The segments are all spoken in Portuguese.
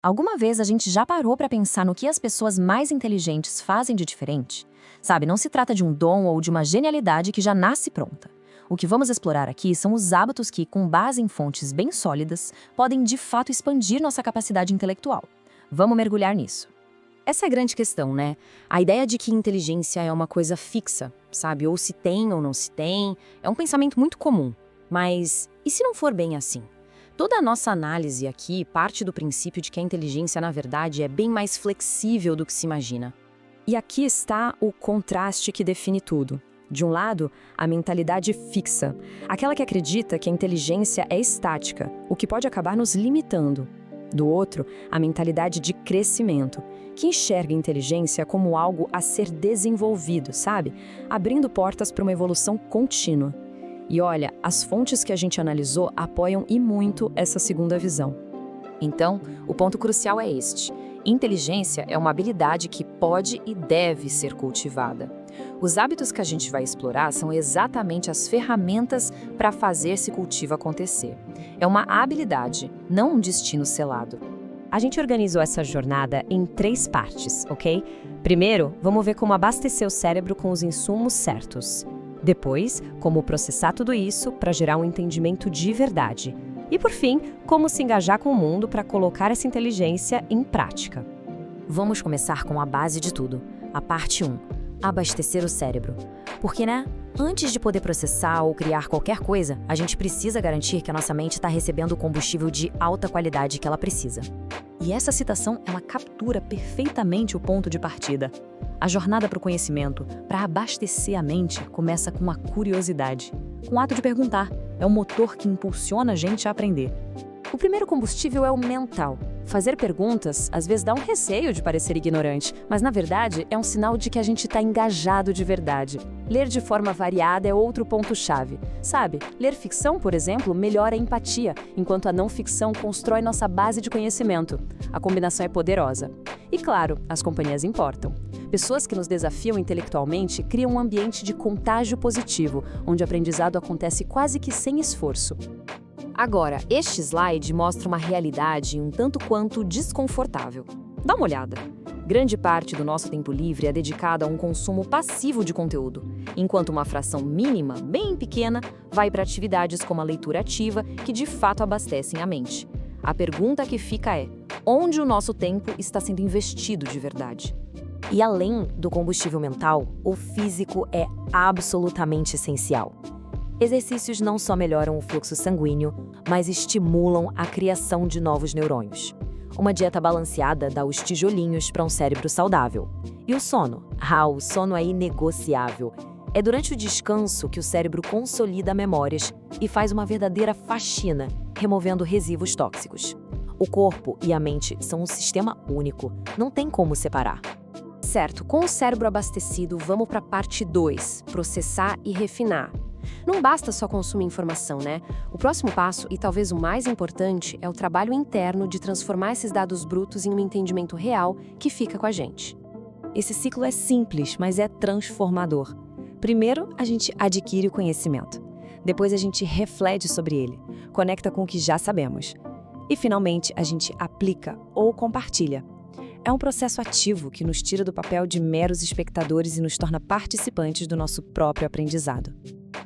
Alguma vez a gente já parou para pensar no que as pessoas mais inteligentes fazem de diferente? Sabe, não se trata de um dom ou de uma genialidade que já nasce pronta. O que vamos explorar aqui são os hábitos que, com base em fontes bem sólidas, podem de fato expandir nossa capacidade intelectual. Vamos mergulhar nisso. Essa é a grande questão, né? A ideia de que inteligência é uma coisa fixa, sabe? Ou se tem ou não se tem, é um pensamento muito comum. Mas e se não for bem assim? Toda a nossa análise aqui parte do princípio de que a inteligência, na verdade, é bem mais flexível do que se imagina. E aqui está o contraste que define tudo. De um lado, a mentalidade fixa, aquela que acredita que a inteligência é estática, o que pode acabar nos limitando. Do outro, a mentalidade de crescimento, que enxerga a inteligência como algo a ser desenvolvido, sabe? Abrindo portas para uma evolução contínua. E olha, as fontes que a gente analisou apoiam e muito essa segunda visão. Então, o ponto crucial é este. Inteligência é uma habilidade que pode e deve ser cultivada. Os hábitos que a gente vai explorar são exatamente as ferramentas para fazer esse cultivo acontecer. É uma habilidade, não um destino selado. A gente organizou essa jornada em 3 partes, ok? Primeiro, vamos ver como abastecer o cérebro com os insumos certos. Depois, como processar tudo isso para gerar um entendimento de verdade. E por fim, como se engajar com o mundo para colocar essa inteligência em prática. Vamos começar com a base de tudo, a parte 1, abastecer o cérebro. Porque, antes de poder processar ou criar qualquer coisa, a gente precisa garantir que a nossa mente está recebendo o combustível de alta qualidade que ela precisa. E essa citação, ela captura perfeitamente o ponto de partida. A jornada para o conhecimento, para abastecer a mente, começa com a curiosidade, com o ato de perguntar. É o motor que impulsiona a gente a aprender. O primeiro combustível é o mental. Fazer perguntas, às vezes dá um receio de parecer ignorante, mas na verdade é um sinal de que a gente está engajado de verdade. Ler de forma variada é outro ponto-chave. Sabe, ler ficção, por exemplo, melhora a empatia, enquanto a não ficção constrói nossa base de conhecimento. A combinação é poderosa. E claro, as companhias importam. Pessoas que nos desafiam intelectualmente criam um ambiente de contágio positivo, onde o aprendizado acontece quase que sem esforço. Agora, este slide mostra uma realidade um tanto quanto desconfortável. Dá uma olhada. Grande parte do nosso tempo livre é dedicado a um consumo passivo de conteúdo, enquanto uma fração mínima, bem pequena, vai para atividades como a leitura ativa, que de fato abastecem a mente. A pergunta que fica é: onde o nosso tempo está sendo investido de verdade? E além do combustível mental, o físico é absolutamente essencial. Exercícios não só melhoram o fluxo sanguíneo, mas estimulam a criação de novos neurônios. Uma dieta balanceada dá os tijolinhos para um cérebro saudável. E o sono? O sono é inegociável. É durante o descanso que o cérebro consolida memórias e faz uma verdadeira faxina, removendo resíduos tóxicos. O corpo e a mente são um sistema único, não tem como separar. Certo, com o cérebro abastecido, vamos para a parte 2, processar e refinar. Não basta só consumir informação, né? O próximo passo, e talvez o mais importante, é o trabalho interno de transformar esses dados brutos em um entendimento real que fica com a gente. Esse ciclo é simples, mas é transformador. Primeiro, a gente adquire o conhecimento. Depois, a gente reflete sobre ele, conecta com o que já sabemos. E, finalmente, a gente aplica ou compartilha. É um processo ativo que nos tira do papel de meros espectadores e nos torna participantes do nosso próprio aprendizado.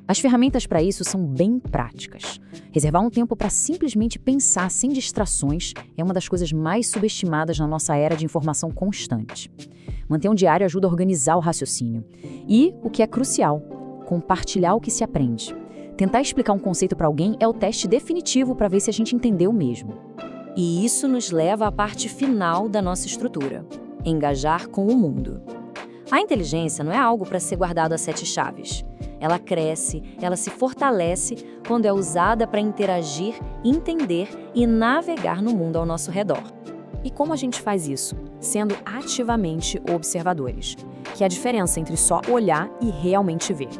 As ferramentas para isso são bem práticas. Reservar um tempo para simplesmente pensar sem distrações é uma das coisas mais subestimadas na nossa era de informação constante. Manter um diário ajuda a organizar o raciocínio. E, o que é crucial, compartilhar o que se aprende. Tentar explicar um conceito para alguém é o teste definitivo para ver se a gente entendeu mesmo. E isso nos leva à parte final da nossa estrutura: engajar com o mundo. A inteligência não é algo para ser guardado a 7 chaves. Ela cresce, ela se fortalece quando é usada para interagir, entender e navegar no mundo ao nosso redor. E como a gente faz isso? Sendo ativamente observadores, que é a diferença entre só olhar e realmente ver.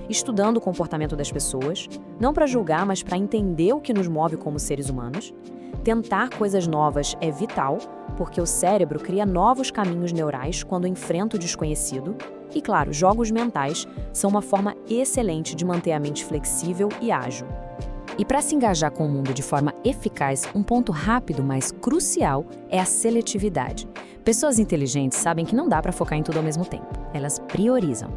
Estudando o comportamento das pessoas, não para julgar, mas para entender o que nos move como seres humanos. Tentar coisas novas é vital, porque o cérebro cria novos caminhos neurais quando enfrenta o desconhecido. E, claro, jogos mentais são uma forma excelente de manter a mente flexível e ágil. E para se engajar com o mundo de forma eficaz, um ponto rápido, mas crucial, é a seletividade. Pessoas inteligentes sabem que não dá para focar em tudo ao mesmo tempo. Elas priorizam.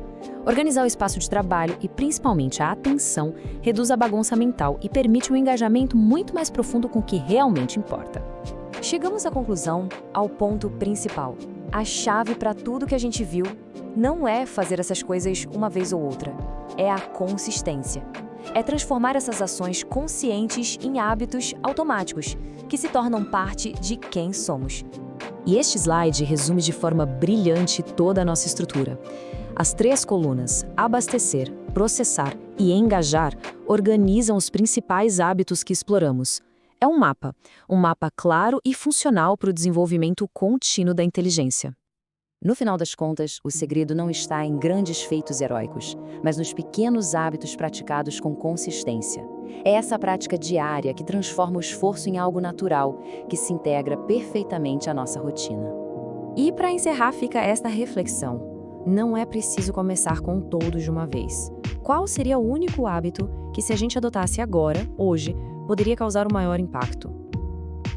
Organizar o espaço de trabalho e, principalmente, a atenção reduz a bagunça mental e permite um engajamento muito mais profundo com o que realmente importa. Chegamos à conclusão, ao ponto principal. A chave para tudo que a gente viu não é fazer essas coisas uma vez ou outra, é a consistência. É transformar essas ações conscientes em hábitos automáticos, que se tornam parte de quem somos. E este slide resume de forma brilhante toda a nossa estrutura. As 3 colunas, abastecer, processar e engajar, organizam os principais hábitos que exploramos. É um mapa claro e funcional para o desenvolvimento contínuo da inteligência. No final das contas, o segredo não está em grandes feitos heróicos, mas nos pequenos hábitos praticados com consistência. É essa prática diária que transforma o esforço em algo natural, que se integra perfeitamente à nossa rotina. E para encerrar fica esta reflexão. Não é preciso começar com todos de uma vez. Qual seria o único hábito que, se a gente adotasse agora, hoje, poderia causar o maior impacto?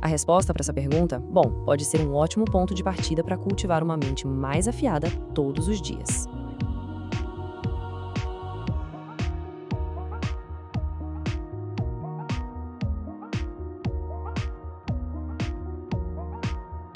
A resposta para essa pergunta, pode ser um ótimo ponto de partida para cultivar uma mente mais afiada todos os dias.